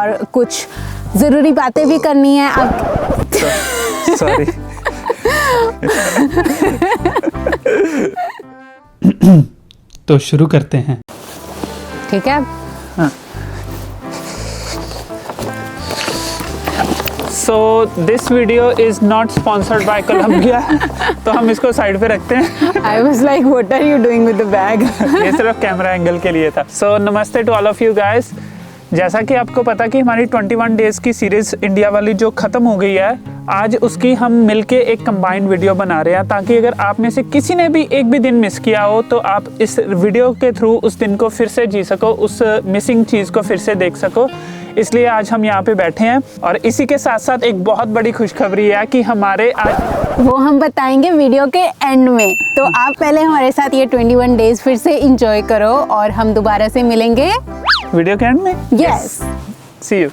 और कुछ ज़रूरी बातें भी करनी है आप। सॉरी। तो शुरू करते हैं। ठीक है। So this video is not sponsored by Columbia, तो हम इसको साइड पे रखते हैं। I was like, what are you doing with the bag? ये सिर्फ कैमरा एंगल के लिए था। So नमस्ते to all of you guys. जैसा कि आपको पता कि हमारी 21 डेज की सीरीज इंडिया वाली जो ख़त्म हो गई है, आज उसकी हम मिलके एक कंबाइंड वीडियो बना रहे हैं, ताकि अगर आप में से किसी ने भी एक भी दिन मिस किया हो तो आप इस वीडियो के थ्रू उस दिन को फिर से जी सको, उस मिसिंग चीज़ को फिर से देख सको। इसलिए आज हम यहाँ पे बैठे हैं और इसी के साथ साथ एक बहुत बड़ी खुशखबरी है कि हमारे आज वो हम बताएंगे वीडियो के एंड में। तो आप पहले हमारे साथ ये 21 डेज फिर से एंजॉय करो और हम दोबारा से मिलेंगे वीडियो के एंड में। Yes, see you.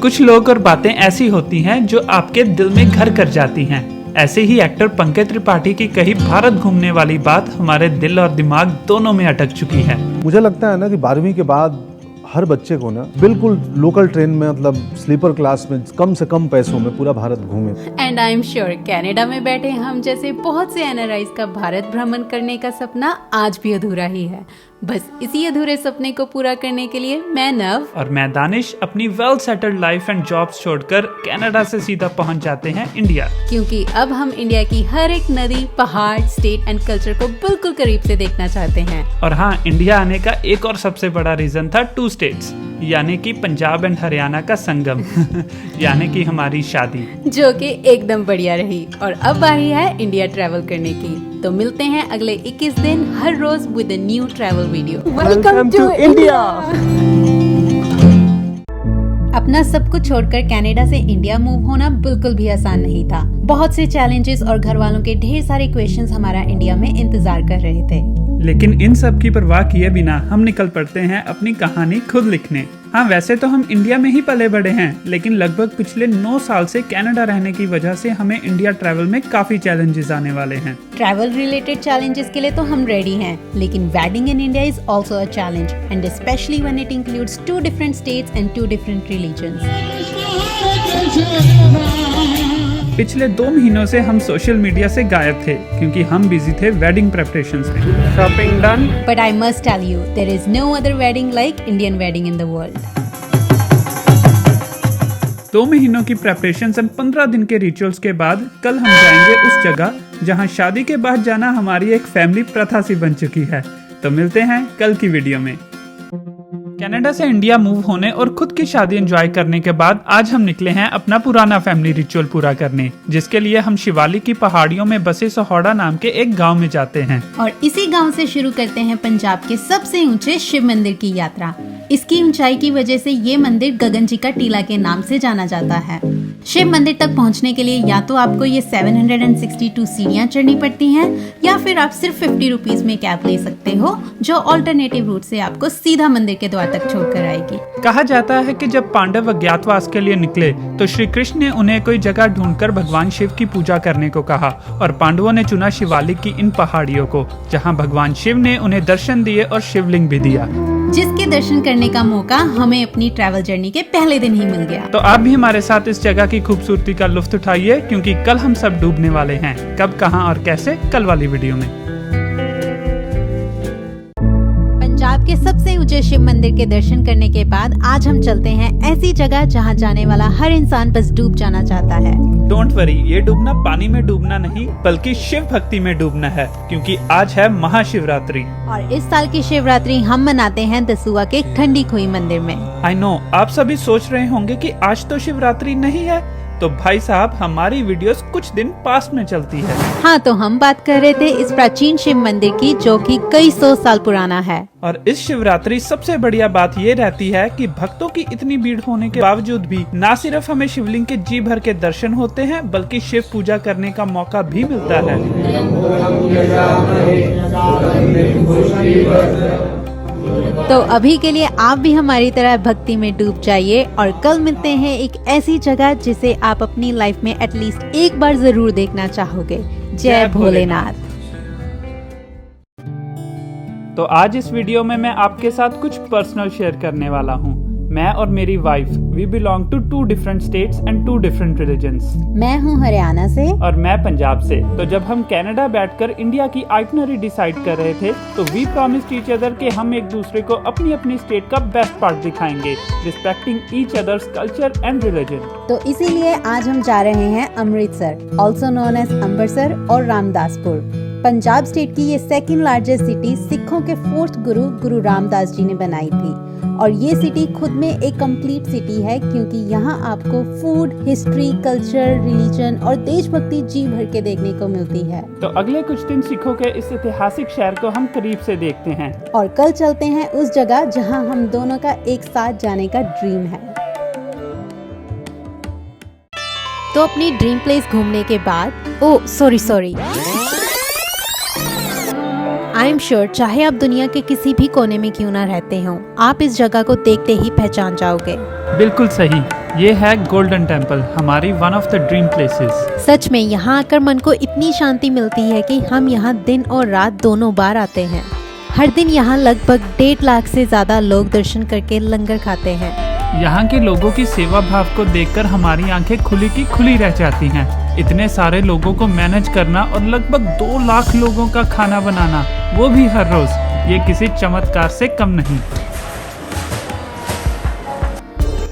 कुछ लोग और बातें ऐसी होती हैं जो आपके दिल में घर कर जाती हैं। ऐसे ही एक्टर पंकज त्रिपाठी की कही भारत घूमने वाली बात हमारे दिल और दिमाग दोनों में अटक चुकी है। मुझे लगता है ना कि 12वीं के बाद हर बच्चे को ना बिल्कुल लोकल ट्रेन में, मतलब स्लीपर क्लास में, कम से कम पैसों में पूरा भारत घूमे। And I am sure Canada में बैठे हम जैसे बहुत से एनआरआईज का भारत भ्रमण करने का सपना आज भी अधूरा ही है। बस इसी अधूरे सपने को पूरा करने के लिए मैं नव और मैं दानिश अपनी well settled life and jobs छोड़कर कनाडा से सीधा पहुंच जाते हैं इंडिया, क्योंकि अब हम इंडिया की हर एक नदी, पहाड़, स्टेट एंड कल्चर को बिल्कुल करीब से देखना चाहते हैं। और हाँ, इंडिया आने का एक और सबसे बड़ा रीजन था 2 स्टेट्स, यानी कि पंजाब एंड हरियाणा का संगम यानी कि हमारी शादी, जो कि एकदम बढ़िया रही। और अब बारी है इंडिया ट्रैवल करने की। तो मिलते हैं अगले 21 दिन हर रोज with a new travel video. Welcome to India. अपना सब कुछ छोड़कर कनाडा से इंडिया मूव होना बिल्कुल भी आसान नहीं था। बहुत से चैलेंजेस और घर वालों के ढेर सारे क्वेश्चंस हमारा इंडिया में इंतजार कर रहे थे, लेकिन इन सब की परवाह किए बिना हम निकल पड़ते हैं अपनी कहानी खुद लिखने। हाँ, वैसे तो हम इंडिया में ही पले बड़े हैं, लेकिन लगभग पिछले 9 साल से कनाडा रहने की वजह से हमें इंडिया ट्रैवल में काफी चैलेंजेस आने वाले हैं। ट्रैवल रिलेटेड चैलेंजेस के लिए तो हम रेडी हैं, लेकिन wedding in India is also a challenge, and specially when it includes 2 different states and 2 different religions. पिछले 2 महीनों से हम सोशल मीडिया से गायब थे क्योंकि हम बिजी थे वेडिंग प्रेपरेशंस में। Shopping done. But I must tell you, there is no other wedding like Indian wedding in the world. 2 महीनों की प्रेपरेशंस और 15 दिन के रिचुअल्स के बाद कल हम जाएंगे उस जगह जहां शादी के बाद जाना हमारी एक फैमिली प्रथा सी बन चुकी है। तो मिलते हैं कल की वीडियो में। कनाडा से इंडिया मूव होने और खुद की शादी एंजॉय करने के बाद आज हम निकले हैं अपना पुराना फैमिली रिचुअल पूरा करने, जिसके लिए हम शिवालिक की पहाड़ियों में बसे सोहाड़ा नाम के एक गांव में जाते हैं। और इसी गांव से शुरू करते हैं पंजाब के सबसे ऊंचे शिव मंदिर की यात्रा। इसकी ऊंचाई की वजह से ये मंदिर गगन जी का टीला के नाम से जाना जाता है। शिव मंदिर तक पहुंचने के लिए या तो आपको ये 762 सीढ़ियां चढ़नी पड़ती हैं, या फिर आप सिर्फ 50 रुपीज में कैब ले सकते हो, जो ऑल्टरनेटिव रूट से आपको सीधा मंदिर के द्वार तक छोड़कर आएगी। कहा जाता है कि जब पांडव अज्ञातवास के लिए निकले तो श्री कृष्ण ने उन्हें कोई जगह ढूंढकर भगवान शिव की पूजा करने को कहा, और पांडवों ने चुना शिवालिक की इन पहाड़ियों को, जहां भगवान शिव ने उन्हें दर्शन दिए और शिवलिंग भी दिया, जिसके दर्शन करने का मौका हमें अपनी ट्रैवल जर्नी के पहले दिन ही मिल गया। तो आप भी हमारे साथ इस जगह की खूबसूरती का लुत्फ उठाइए, क्योंकि कल हम सब डूबने वाले हैं। कब, कहां और कैसे, कल वाली वीडियो में। पंजाब के सबसे ऊंचे शिव मंदिर के दर्शन करने के बाद आज हम चलते हैं ऐसी जगह जहां जाने वाला हर इंसान बस डूब जाना चाहता है। डोंट वरी, ये डूबना पानी में डूबना नहीं बल्कि शिव भक्ति में डूबना है, क्योंकि आज है महाशिवरात्रि। और इस साल की शिवरात्रि हम मनाते हैं दसूआ के खंडी खोई मंदिर में। आई नो, आप सभी सोच रहे होंगे कि आज तो शिवरात्रि नहीं है, तो भाई साहब हमारी वीडियोस कुछ दिन पास्ट में चलती है। हाँ, तो हम बात कर रहे थे इस प्राचीन शिव मंदिर की, जो कि कई 100 साल पुराना है। और इस शिवरात्रि सबसे बढ़िया बात ये रहती है कि भक्तों की इतनी भीड़ होने के बावजूद भी न सिर्फ हमें शिवलिंग के जी भर के दर्शन होते हैं, बल्कि शिव पूजा करने का मौका भी मिलता है। तो अभी के लिए आप भी हमारी तरह भक्ति में डूब जाइए, और कल मिलते हैं एक ऐसी जगह जिसे आप अपनी लाइफ में एटलीस्ट एक बार जरूर देखना चाहोगे। जय भोलेनाथ। तो आज इस वीडियो में मैं आपके साथ कुछ पर्सनल शेयर करने वाला हूँ। मैं और मेरी wife we belong to 2 different states and 2 different religions. मैं हूँ हरियाणा से और मैं पंजाब से। तो जब हम कनाडा बैठकर इंडिया की आइटनरी डिसाइड कर रहे थे तो वी प्रॉमिस्ड ईच अदर कि हम एक दूसरे को अपनी अपनी स्टेट का बेस्ट पार्ट दिखाएंगे, respecting each others culture and religion. तो इसीलिए आज हम जा रहे हैं Amritsar, also known as Amritsar और रामदासपुर। पंजाब स्टेट की ये सेकंड लार्जेस्ट सिटी सिखों के 4th गुरु रामदास जी ने बनाई थी। और ये सिटी खुद में एक कंप्लीट सिटी है क्योंकि यहाँ आपको फूड, हिस्ट्री, कल्चर, रिलीजन और देशभक्ति जी भर के देखने को मिलती है। तो अगले कुछ दिन सिखों के इस ऐतिहासिक शहर को हम करीब से देखते हैं और कल चलते हैं उस जगह जहाँ हम दोनों का एक साथ जाने का ड्रीम है। तो अपनी ड्रीम प्लेस घूमने के बाद सॉरी आई एम श्योर चाहे आप दुनिया के किसी भी कोने में क्यों ना रहते हो, आप इस जगह को देखते ही पहचान जाओगे। बिल्कुल सही, ये है गोल्डन टेम्पल, हमारी one of the dream places. सच में यहाँ आकर मन को इतनी शांति मिलती है कि हम यहाँ दिन और रात दोनों बार आते हैं। हर दिन यहाँ लगभग 1.5 लाख से ज्यादा लोग दर्शन करके लंगर खाते हैं। यहाँ के लोगों की सेवा भाव को देखकर हमारी आंखें खुली की खुली रह जाती हैं। इतने सारे लोगों को मैनेज करना और लगभग 2 लाख लोगों का खाना बनाना, वो भी हर रोज, ये किसी चमत्कार से कम नहीं।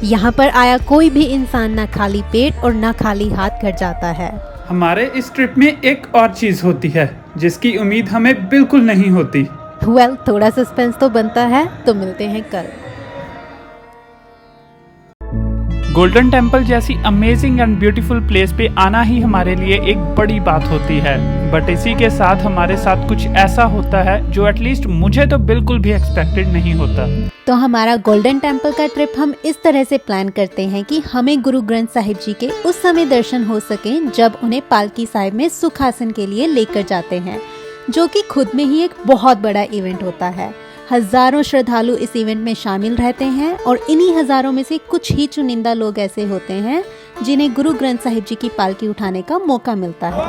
यहाँ पर आया कोई भी इंसान ना खाली पेट और ना खाली हाथ घर जाता है। हमारे इस ट्रिप में एक और चीज होती है जिसकी उम्मीद हमें बिल्कुल नहीं होती। थोड़ा सस्पेंस तो बनता है, तो मिलते हैं कल। गोल्डन टेम्पल जैसी अमेजिंग एंड ब्यूटीफुल प्लेस पे आना ही हमारे लिए एक बड़ी बात होती है, बट इसी के साथ हमारे साथ कुछ ऐसा होता है जो एटलीस्ट मुझे तो बिल्कुल भी एक्सपेक्टेड नहीं होता। तो हमारा गोल्डन टेम्पल का ट्रिप हम इस तरह से प्लान करते हैं कि हमें गुरु ग्रंथ साहिब जी के उस समय दर्शन हो सके जब उन्हें पालकी साहिब में सुखासन के लिए लेकर जाते हैं, जो कि खुद में ही एक बहुत बड़ा इवेंट होता है। हजारों श्रद्धालु इस इवेंट में शामिल रहते हैं और इन्हीं हजारों में से कुछ ही चुनिंदा लोग ऐसे होते हैं जिन्हें गुरु ग्रंथ साहिब जी की पालकी उठाने का मौका मिलता है।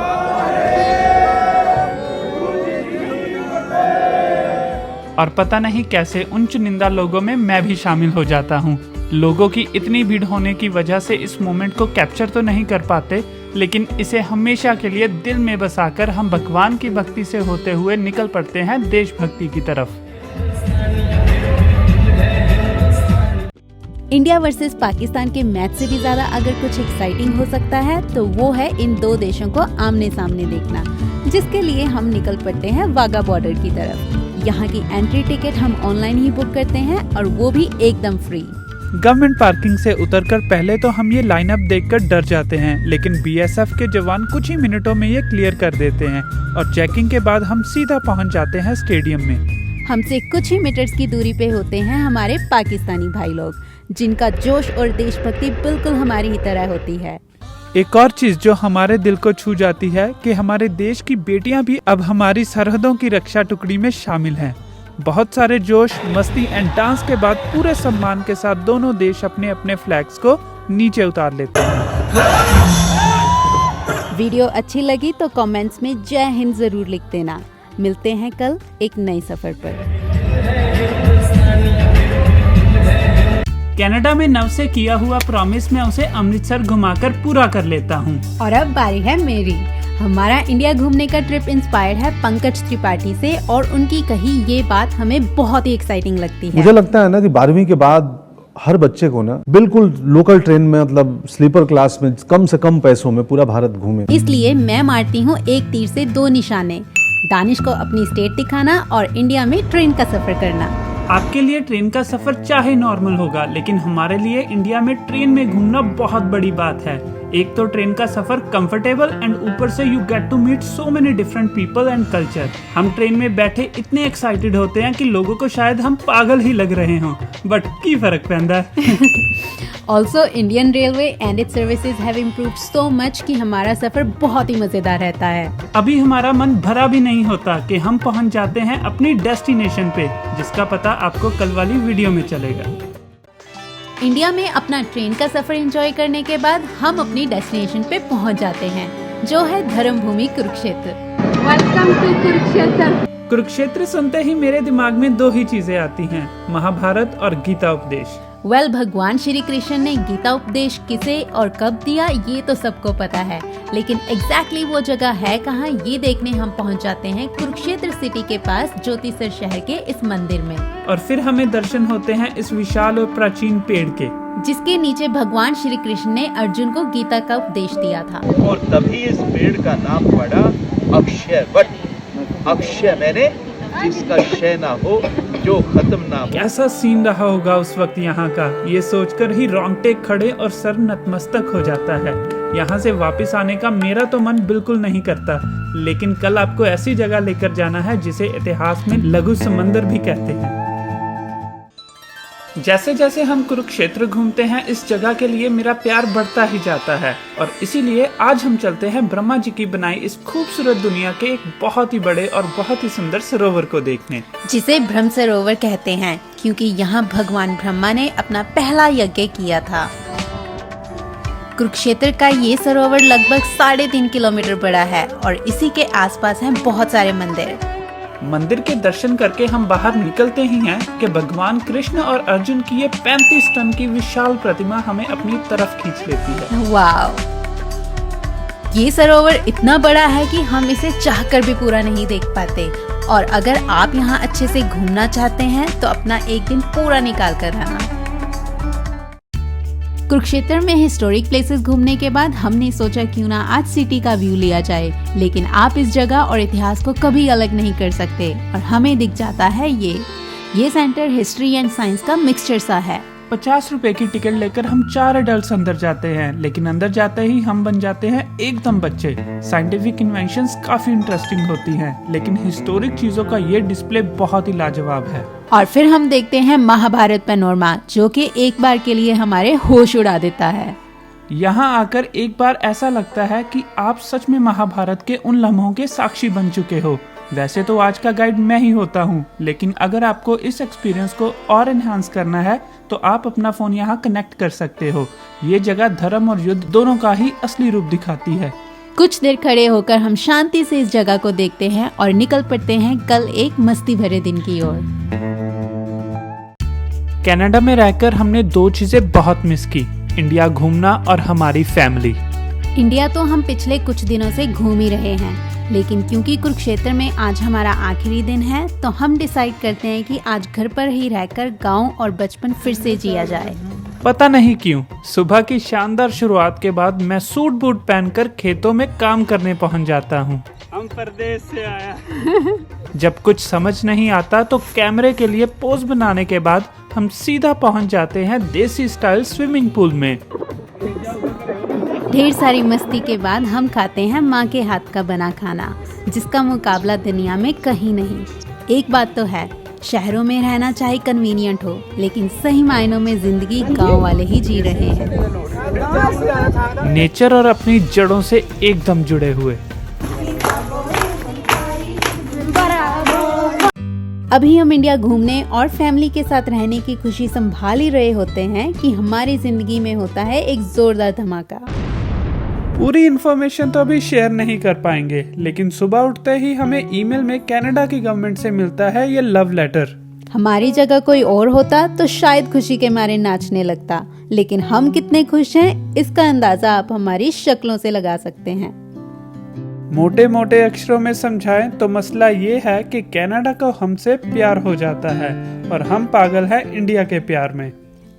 और पता नहीं कैसे उन चुनिंदा लोगों में मैं भी शामिल हो जाता हूँ। लोगों की इतनी भीड़ होने की वजह से इस मोमेंट को कैप्चर तो नहीं कर पाते, लेकिन इसे हमेशा के लिए दिल में बसाकर हम भगवान की भक्ति से होते हुए निकल पड़ते हैं देशभक्ति की तरफ। इंडिया वर्सेस पाकिस्तान के मैच से भी ज्यादा अगर कुछ एक्साइटिंग हो सकता है तो वो है इन 2 देशों को आमने सामने देखना, जिसके लिए हम निकल पड़ते हैं वाघा बॉर्डर की तरफ। यहाँ की एंट्री टिकट हम ऑनलाइन ही बुक करते हैं और वो भी एकदम फ्री। गवर्नमेंट पार्किंग से उतरकर पहले तो हम ये लाइनअप देखकर डर जाते हैं, लेकिन बीएसएफ के जवान कुछ ही मिनटों में ये क्लियर कर देते हैं और चेकिंग के बाद हम सीधा पहुंच जाते हैं स्टेडियम में। हमसे कुछ ही मीटर्स की दूरी पे होते हैं हमारे पाकिस्तानी भाई लोग, जिनका जोश और देशभक्ति बिल्कुल हमारी ही तरह होती है। एक और चीज जो हमारे दिल को छू जाती है कि हमारे देश की बेटियां भी अब हमारी सरहदों की रक्षा टुकड़ी में शामिल हैं। बहुत सारे जोश, मस्ती एंड डांस के बाद पूरे सम्मान के साथ दोनों देश अपने अपने फ्लैग्स को नीचे उतार लेते हैं। वीडियो अच्छी लगी तो कमेंट्स में जय हिंद जरूर लिख देना। मिलते हैं कल एक नई सफर पर। कनाडा में नव से किया हुआ प्रॉमिस मैं उसे अमृतसर घुमाकर पूरा कर लेता हूँ। और अब बारी है मेरी। हमारा इंडिया घूमने का ट्रिप इंस्पायर्ड है पंकज त्रिपाठी से और उनकी कही ये बात हमें बहुत ही एक्साइटिंग लगती है। मुझे लगता है ना कि 12वीं के बाद हर बच्चे को ना बिल्कुल लोकल ट्रेन में, मतलब स्लीपर क्लास में, कम से कम पैसों में पूरा भारत घूमे। इसलिए मैं मारती हूँ एक तीर से 2 निशाने, दानिश को अपनी स्टेट दिखाना और इंडिया में ट्रेन का सफर करना। आपके लिए ट्रेन का सफर चाहे नॉर्मल होगा, लेकिन हमारे लिए इंडिया में ट्रेन में घूमना बहुत बड़ी बात है। एक तो ट्रेन का सफर कंफर्टेबल एंड ऊपर से you get to meet so many different people and culture. हम ट्रेन में बैठे इतने एक्साइटेड होते हैं कि लोगों को शायद हम पागल ही लग रहे हों, बट की फर्क पैंदा है। Also Indian railway and it's services have improved so much कि हमारा सफर बहुत ही मजेदार रहता है। अभी हमारा मन भरा भी नहीं होता कि हम पहुंच जाते हैं अपनी डेस्टिनेशन पे, जिसका पता आपको कल वाली वीडियो में चलेगा। इंडिया में अपना ट्रेन का सफर एंजॉय करने के बाद हम अपनी डेस्टिनेशन पे पहुंच जाते हैं, जो है धर्म भूमि कुरुक्षेत्र। Welcome to Kurukshetra. कुरुक्षेत्र सुनते ही मेरे दिमाग में 2 ही चीजें आती हैं, महाभारत और गीता उपदेश। भगवान श्री कृष्ण ने गीता उपदेश किसे और कब दिया ये तो सबको पता है, लेकिन एग्जैक्टली वो जगह है कहाँ ये देखने हम पहुँच जाते हैं कुरुक्षेत्र सिटी के पास ज्योतिसर शहर के इस मंदिर में। और फिर हमें दर्शन होते हैं इस विशाल और प्राचीन पेड़ के, जिसके नीचे भगवान श्री कृष्ण ने अर्जुन को गीता का उपदेश दिया था। और तभी इस पेड़ का नाम पड़ा अक्षय वट। अक्षय मैंने जिसका क्षय ना हो, जो खत्म ना हो। कैसा सीन रहा होगा उस वक्त यहाँ का, ये सोचकर ही रोंगटे खड़े और सर नतमस्तक हो जाता है। यहाँ से वापस आने का मेरा तो मन बिल्कुल नहीं करता, लेकिन कल आपको ऐसी जगह लेकर जाना है जिसे इतिहास में लघु समंदर भी कहते हैं। जैसे जैसे हम कुरुक्षेत्र घूमते हैं इस जगह के लिए मेरा प्यार बढ़ता ही जाता है, और इसीलिए आज हम चलते हैं ब्रह्मा जी की बनाई इस खूबसूरत दुनिया के एक बहुत ही बड़े और बहुत ही सुंदर सरोवर को देखने, जिसे ब्रह्म सरोवर कहते हैं क्योंकि यहाँ भगवान ब्रह्मा ने अपना पहला यज्ञ किया था। कुरुक्षेत्र का ये सरोवर लगभग 3.5 किलोमीटर बड़ा है और इसी के आसपास हैं बहुत सारे मंदिर। मंदिर के दर्शन करके हम बाहर निकलते ही हैं कि भगवान कृष्ण और अर्जुन की ये 35 टन की विशाल प्रतिमा हमें अपनी तरफ खींच लेती है। वाव! ये सरोवर इतना बड़ा है कि हम इसे चाहकर भी पूरा नहीं देख पाते, और अगर आप यहाँ अच्छे से घूमना चाहते हैं तो अपना एक दिन पूरा निकाल कर आना। कुरुक्षेत्र में हिस्टोरिक प्लेसेस घूमने के बाद हमने सोचा क्यों ना आज सिटी का व्यू लिया जाए, लेकिन आप इस जगह और इतिहास को कभी अलग नहीं कर सकते और हमें दिख जाता है ये सेंटर हिस्ट्री एंड साइंस का मिक्सचर सा है। 50 रुपए की टिकट लेकर हम 4 एडल्ट्स अंदर जाते हैं, लेकिन अंदर जाते ही हम बन जाते हैं एकदम बच्चे। साइंटिफिक इन्वेंशंस काफी इंटरेस्टिंग होती हैं, लेकिन हिस्टोरिक चीजों का ये डिस्प्ले बहुत ही लाजवाब है। और फिर हम देखते हैं महाभारत पैनोरमा, जो कि एक बार के लिए हमारे होश उड़ा देता है। यहाँ आकर एक बार ऐसा लगता है कि आप सच में महाभारत के उन लम्हों के साक्षी बन चुके हो। वैसे तो आज का गाइड मैं ही होता हूँ, लेकिन अगर आपको इस एक्सपीरियंस को और एनहांस करना है तो आप अपना फोन यहाँ कनेक्ट कर सकते हो। ये जगह धर्म और युद्ध दोनों का ही असली रूप दिखाती है। कुछ देर खड़े होकर हम शांति से इस जगह को देखते हैं और निकल पड़ते हैं कल एक मस्ती भरे दिन की ओर। कनाडा में रहकर हमने 2 चीजें बहुत मिस की, इंडिया घूमना और हमारी फैमिली। इंडिया तो हम पिछले कुछ दिनों से घूम ही रहे हैं, लेकिन क्योंकि कुरुक्षेत्र में आज हमारा आखिरी दिन है तो हम डिसाइड करते हैं कि आज घर पर ही रहकर गांव और बचपन फिर से जिया जाए। पता नहीं क्यों सुबह की शानदार शुरुआत के बाद मैं सूट बूट पहनकर खेतों में काम करने पहुंच जाता हूं। हम प्रदेश से आया। जब कुछ समझ नहीं आता तो कैमरे के लिए पोज बनाने के बाद हम सीधा पहुंच जाते हैं देसी स्टाइल स्विमिंग पूल में। ढेर सारी मस्ती के बाद हम खाते हैं माँ के हाथ का बना खाना, जिसका मुकाबला दुनिया में कहीं नहीं। एक बात तो है, शहरों में रहना चाहे कन्वीनियंट हो, लेकिन सही मायनों में जिंदगी गांव वाले ही जी रहे हैं। नेचर और अपनी जड़ों से एकदम जुड़े हुए। अभी हम इंडिया घूमने और फैमिली के साथ रहने की खुशी संभाल ही रहे होते हैं कि हमारी जिंदगी में होता है एक जोरदार धमाका। पूरी इन्फॉर्मेशन तो अभी शेयर नहीं कर पाएंगे, लेकिन सुबह उठते ही हमें ईमेल में कनाडा की गवर्नमेंट से मिलता है ये लव लेटर। हमारी जगह कोई और होता तो शायद खुशी के मारे नाचने लगता, लेकिन हम कितने खुश हैं इसका अंदाजा आप हमारी शक्लों से लगा सकते हैं। मोटे मोटे अक्षरों में समझाएं तो मसला ये है कि कनाडा को हमसे प्यार हो जाता है और हम पागल हैं इंडिया के प्यार में।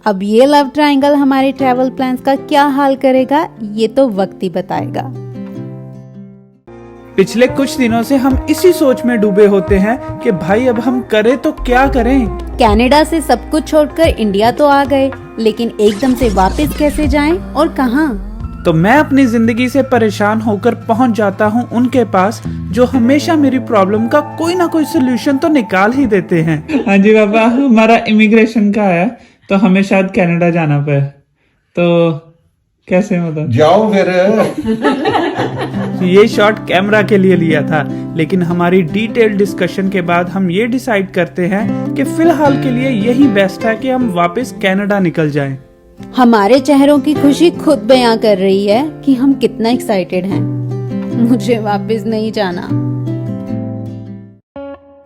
अब ये लव ट्रायंगल हमारे ट्रैवल प्लान्स का क्या हाल करेगा ये तो वक्त ही बताएगा। पिछले कुछ दिनों से हम इसी सोच में डूबे होते हैं कि भाई अब हम करें तो क्या करें। कनाडा से सब कुछ छोड़कर इंडिया तो आ गए, लेकिन एकदम से वापस कैसे जाएं और कहां? तो मैं अपनी जिंदगी से परेशान होकर पहुंच जाता हूं उनके पास जो हमेशा मेरी प्रॉब्लम का कोई ना कोई सोल्यूशन तो निकाल ही देते हैं। हाँ जी बाबा, हमारा इमिग्रेशन का है तो हमें शायद कनाडा जाना पे, तो कैसे मतलब जाओ फिर। ये शॉट कैमरा के लिए लिया था, लेकिन हमारी डिटेल डिस्कशन के बाद हम ये डिसाइड करते हैं कि फिलहाल के लिए यही बेस्ट है कि हम वापस कनाडा निकल जाएं। हमारे चेहरों की खुशी खुद बयां कर रही है कि हम कितना एक्साइटेड हैं। मुझे वापस नहीं जाना।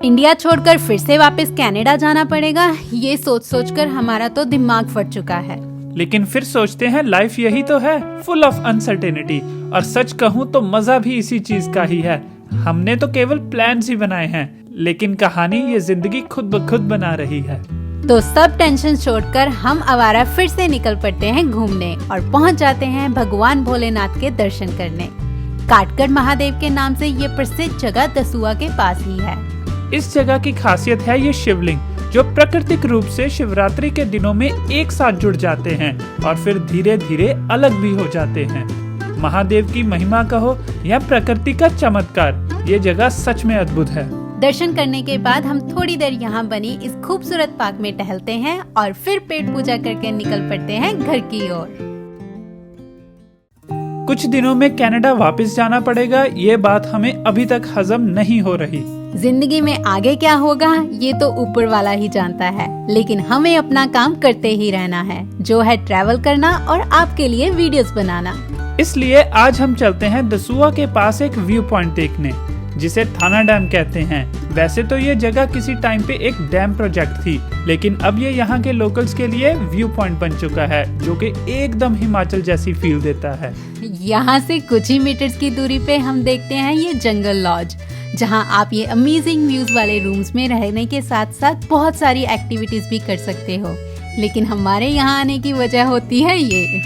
इंडिया छोड़कर फिर से वापस कनाडा जाना पड़ेगा, ये सोच सोचकर हमारा तो दिमाग फट चुका है। लेकिन फिर सोचते हैं लाइफ यही तो है, फुल ऑफ अनसर्टेनिटी। और सच कहूँ तो मजा भी इसी चीज का ही है। हमने तो केवल प्लान्स ही बनाए हैं, लेकिन कहानी ये जिंदगी खुद ब खुद बना रही है। तो सब टेंशन छोड़कर हम आवारा फिर से निकल पड़ते हैं घूमने और पहुंच जाते हैं भगवान भोलेनाथ के दर्शन करने। काटगढ़ महादेव के नाम से ये प्रसिद्ध जगह दसुआ के पास ही है। इस जगह की खासियत है ये शिवलिंग, जो प्राकृतिक रूप से शिवरात्रि के दिनों में एक साथ जुड़ जाते हैं और फिर धीरे धीरे अलग भी हो जाते हैं। महादेव की महिमा कहो या प्रकृति का चमत्कार, ये जगह सच में अद्भुत है। दर्शन करने के बाद हम थोड़ी देर यहाँ बनी इस खूबसूरत पार्क में टहलते हैं और फिर पेट पूजा करके निकल पड़ते हैं घर की ओर। कुछ दिनों में कनाडा वापस जाना पड़ेगा, ये बात हमें अभी तक हजम नहीं हो रही। जिंदगी में आगे क्या होगा ये तो ऊपर वाला ही जानता है, लेकिन हमें अपना काम करते ही रहना है, जो है ट्रैवल करना और आपके लिए वीडियोस बनाना। इसलिए आज हम चलते हैं दसुआ के पास एक व्यू पॉइंट देखने, जिसे थाना डैम कहते हैं। वैसे तो ये जगह किसी टाइम पे एक डैम प्रोजेक्ट थी, लेकिन अब ये यहाँ के लोकल्स के लिए व्यू पॉइंट बन चुका है, जो कि एकदम हिमाचल जैसी फील देता है। यहाँ से कुछ ही मीटर्स की दूरी पे हम देखते हैं ये जंगल लॉज, जहाँ आप ये अमेजिंग व्यूज वाले रूम्स में रहने के साथ साथ बहुत सारी एक्टिविटीज भी कर सकते हो। लेकिन हमारे यहाँ आने की वजह होती है ये।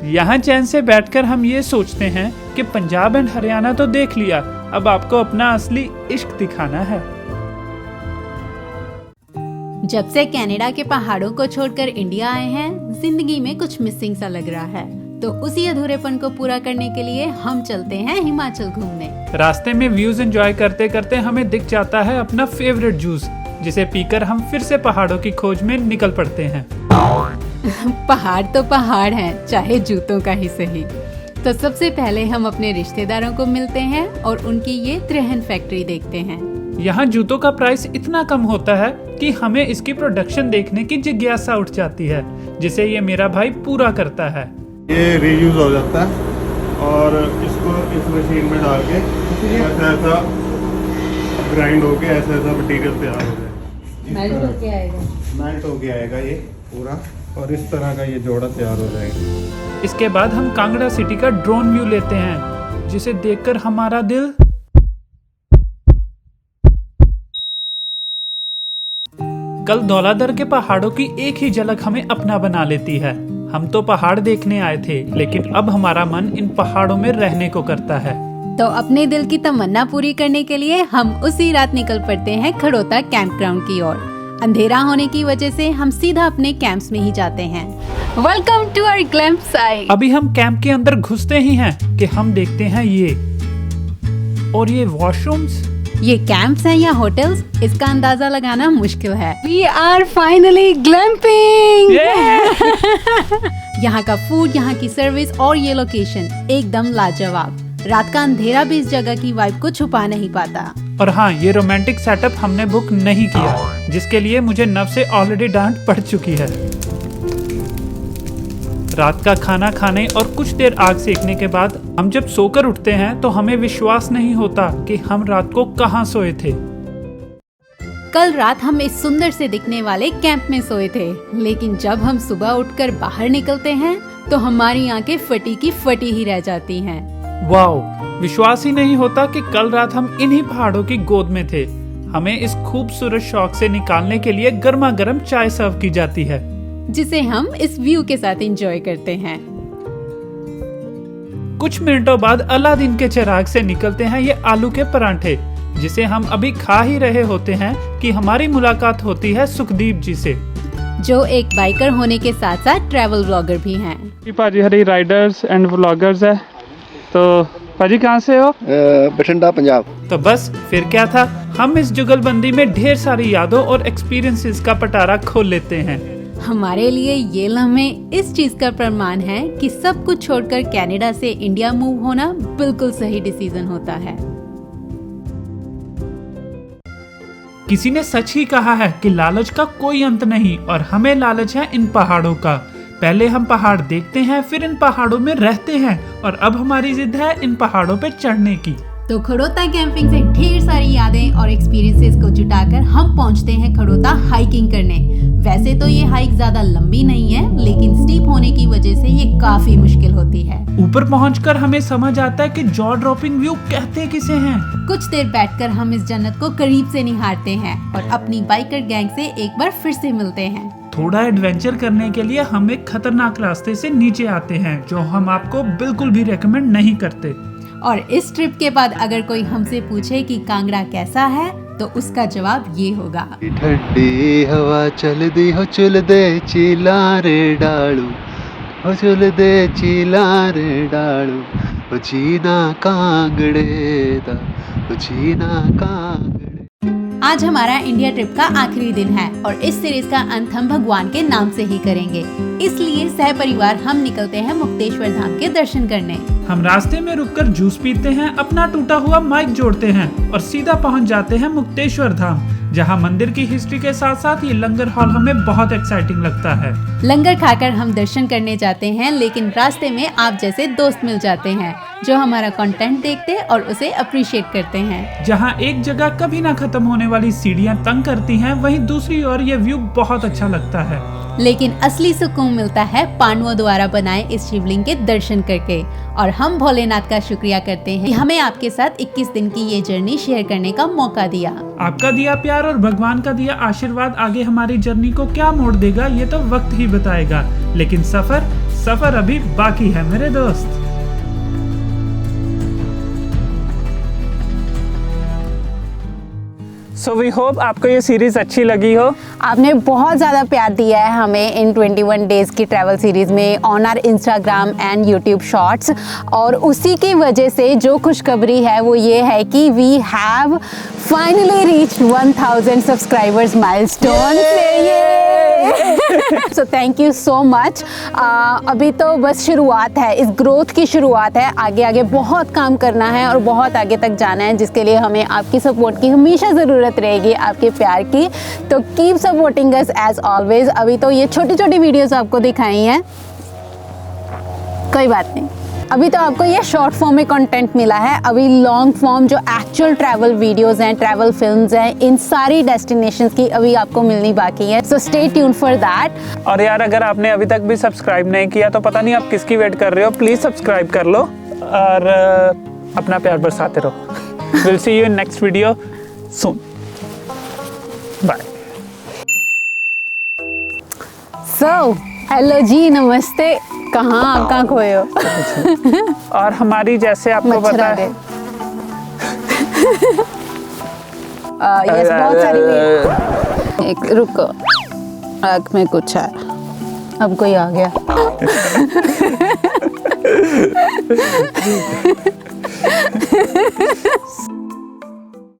यहाँ चैन से बैठकर हम ये सोचते हैं कि पंजाब एंड हरियाणा तो देख लिया, अब आपको अपना असली इश्क दिखाना है। जब से कनाडा के पहाड़ों को छोड़कर इंडिया आए हैं, जिंदगी में कुछ मिसिंग सा लग रहा है। तो उसी अधूरेपन को पूरा करने के लिए हम चलते हैं हिमाचल घूमने। रास्ते में व्यूज एंजॉय करते करते हमें दिख जाता है अपना फेवरेट जूस, जिसे पीकर हम फिर से पहाड़ों की खोज में निकल पड़ते हैं। पहाड़ तो पहाड़ हैं, चाहे जूतों का ही सही। तो सबसे पहले हम अपने रिश्तेदारों को मिलते हैं और उनकी ये त्रिहन फैक्ट्री देखते हैं। यहाँ जूतों का प्राइस इतना कम होता है कि हमें इसकी प्रोडक्शन देखने की जिज्ञासा उठ जाती है, जिसे ये मेरा भाई पूरा करता है। ये रीयूज हो जाता है और इसको इस मशीन में डाल के ऐसा ऐसा ग्राइंड होके ऐसा ऐसा मटीरियल तैयार हो जाएगा। मेल्ट होके आएगा ये पूरा, और इस तरह का ये जोड़ा तैयार हो जाएगा। इसके बाद हम कांगड़ा सिटी का ड्रोन व्यू लेते हैं, जिसे देखकर हमारा दिल कल धौलाधर के पहाड़ों की एक ही झलक हमें अपना बना लेती है। हम तो पहाड़ देखने आए थे, लेकिन अब हमारा मन इन पहाड़ों में रहने को करता है। तो अपने दिल की तमन्ना पूरी करने के लिए हम उसी रात निकल पड़ते हैं खड़ोता कैंप ग्राउंड की ओर। अंधेरा होने की वजह से हम सीधा अपने कैंप्स में ही जाते हैं। Welcome to our camp site. अभी हम कैंप के अंदर घुसते ही हैं कि हम देखते हैं ये और ये वॉशरूम्स। ये कैंप्स हैं या होटल्स, इसका अंदाजा लगाना मुश्किल है। We are finally glamping! यहाँ का फूड, यहाँ की सर्विस और ये लोकेशन एकदम लाजवाब। रात का अंधेरा भी इस जगह की वाइब को छुपा नहीं पाता। और हाँ, ये रोमांटिक सेटअप हमने बुक नहीं किया, जिसके लिए मुझे नव से ऑलरेडी डांट पड़ चुकी है। रात का खाना खाने और कुछ देर आग सेकने के बाद हम जब सोकर उठते हैं तो हमें विश्वास नहीं होता कि हम रात को कहाँ सोए थे। कल रात हम इस सुंदर से दिखने वाले कैंप में सोए थे, लेकिन जब हम सुबह उठकर बाहर निकलते हैं तो हमारी आंखें फटी की फटी ही रह जाती हैं। वाओ, विश्वास ही नहीं होता कि कल रात हम इन्हीं पहाड़ों की गोद में थे। हमें इस खूबसूरत शौक से निकालने के लिए गर्मा गर्म चाय सर्व की जाती है, जिसे हम इस व्यू के साथ एंजॉय करते हैं। कुछ मिनटों बाद अलादीन के चिराग से निकलते हैं ये आलू के परांठे, जिसे हम अभी खा ही रहे होते हैं कि हमारी मुलाकात होती है सुखदीप जी से, जो एक बाइकर होने के साथ साथ ट्रैवल ब्लॉगर भी हैं। पाजी हरी राइडर्स एंड व्लॉगर्स है। तो पाजी कहाँ से हो? बठिंडा पंजाब। तो बस फिर क्या था, हम इस जुगलबंदी में ढेर सारी यादों और एक्सपीरियंसेस का पटारा खोल लेते हैं। हमारे लिए ये लम्हे इस चीज का प्रमाण है कि सब कुछ छोड़कर कनाडा से इंडिया मूव होना बिल्कुल सही डिसीजन होता है। किसी ने सच ही कहा है कि लालच का कोई अंत नहीं, और हमें लालच है इन पहाड़ों का। पहले हम पहाड़ देखते हैं, फिर इन पहाड़ों में रहते हैं, और अब हमारी जिद है इन पहाड़ों पे चढ़ने की। तो खड़ोता कैंपिंग से ढेर सारी यादें और एक्सपीरियंसेस को जुटाकर हम पहुंचते हैं खड़ोता हाइकिंग करने। वैसे तो ये हाइक ज्यादा लंबी नहीं है, लेकिन स्टीप होने की वजह से ये काफी मुश्किल होती है। ऊपर पहुंचकर हमें समझ आता है कि जॉ ड्रॉपिंग व्यू कहते किसे हैं। कुछ देर बैठकर हम इस जन्नत को करीब से निहारते हैं और अपनी बाइकर गैंग से एक बार फिर से मिलते हैं। थोड़ा एडवेंचर करने के लिए हम एक खतरनाक रास्ते से नीचे आते हैं, जो हम आपको बिल्कुल भी रेकमेंड नहीं करते। और इस ट्रिप के बाद अगर कोई हमसे पूछे कि कांगड़ा कैसा है, तो उसका जवाब ये होगा। ठंडी हवा चलदी हो चुलदे चीला रे डालू, हो चुलदे चीला रे डालू, हो चीना कांगड़े दा, हो चीना कांगड़े। आज हमारा इंडिया ट्रिप का आखिरी दिन है और इस सीरीज का अंत हम भगवान के नाम से ही करेंगे। इसलिए सह परिवार हम निकलते हैं मुक्तेश्वर धाम के दर्शन करने। हम रास्ते में रुककर जूस पीते हैं, अपना टूटा हुआ माइक जोड़ते हैं और सीधा पहुंच जाते हैं मुक्तेश्वर धाम, जहां मंदिर की हिस्ट्री के साथ साथ ये लंगर हॉल हमें बहुत एक्साइटिंग लगता है। लंगर खाकर हम दर्शन करने जाते हैं, लेकिन रास्ते में आप जैसे दोस्त मिल जाते हैं जो हमारा कंटेंट देखते और उसे अप्रिशिएट करते हैं। जहां एक जगह कभी ना खत्म होने वाली सीढ़ियां तंग करती हैं, वहीं दूसरी ओर ये व्यू बहुत अच्छा लगता है। लेकिन असली सुकून मिलता है पांडवों द्वारा बनाए इस शिवलिंग के दर्शन करके। और हम भोलेनाथ का शुक्रिया करते हैं कि हमें आपके साथ 21 दिन की ये जर्नी शेयर करने का मौका दिया। आपका दिया प्यार और भगवान का दिया आशीर्वाद आगे हमारी जर्नी को क्या मोड़ देगा, ये तो वक्त ही बताएगा। लेकिन सफर अभी बाकी है मेरे दोस्त। सो वी होप आपको ये सीरीज अच्छी लगी हो। आपने बहुत ज़्यादा प्यार दिया है हमें इन 21 डेज़ की ट्रैवल सीरीज़ में on our Instagram and YouTube shorts, और उसी की वजह से जो खुशखबरी है वो ये है कि we have finally reached 1000 subscribers milestone. So thank you so much. अभी तो बस शुरुआत है, इस ग्रोथ की शुरुआत है। आगे बहुत काम करना है और बहुत आगे तक जाना है, जिसके लिए हमें आपकी सपोर्ट की हमेशा ज़रूरत रहेगी, आपके प्यार की। तो keep supporting us as always. अभी तो ये छोटी छोटी वीडियोस आपको दिखाई हैं, कोई बात नहीं, अभी तो आपको ये शॉर्ट फॉर्म में कंटेंट मिला है। अभी लॉन्ग फॉर्म जो एक्चुअल ट्रैवल वीडियोस हैं, ट्रैवल फिल्म्स हैं, इन सारी डेस्टिनेशंस की अभी आपको मिलनी बाकी है। So stay tuned for that. और यार, अगर आपने अभी तक भी सब्सक्राइब नहीं किया तो पता नहीं आप किसकी वेट कर रहे हो। प्लीज सब्सक्राइब कर लो और अपना प्यार बरसाते रहो। Will see you in next video soon. Bye. So hello जी, नमस्ते। कहाँ खोए हो? और हमारी जैसे आपको पता है यस, बहुत सारी एक रुको, आँख में कुछ है, अब कोई आ गया।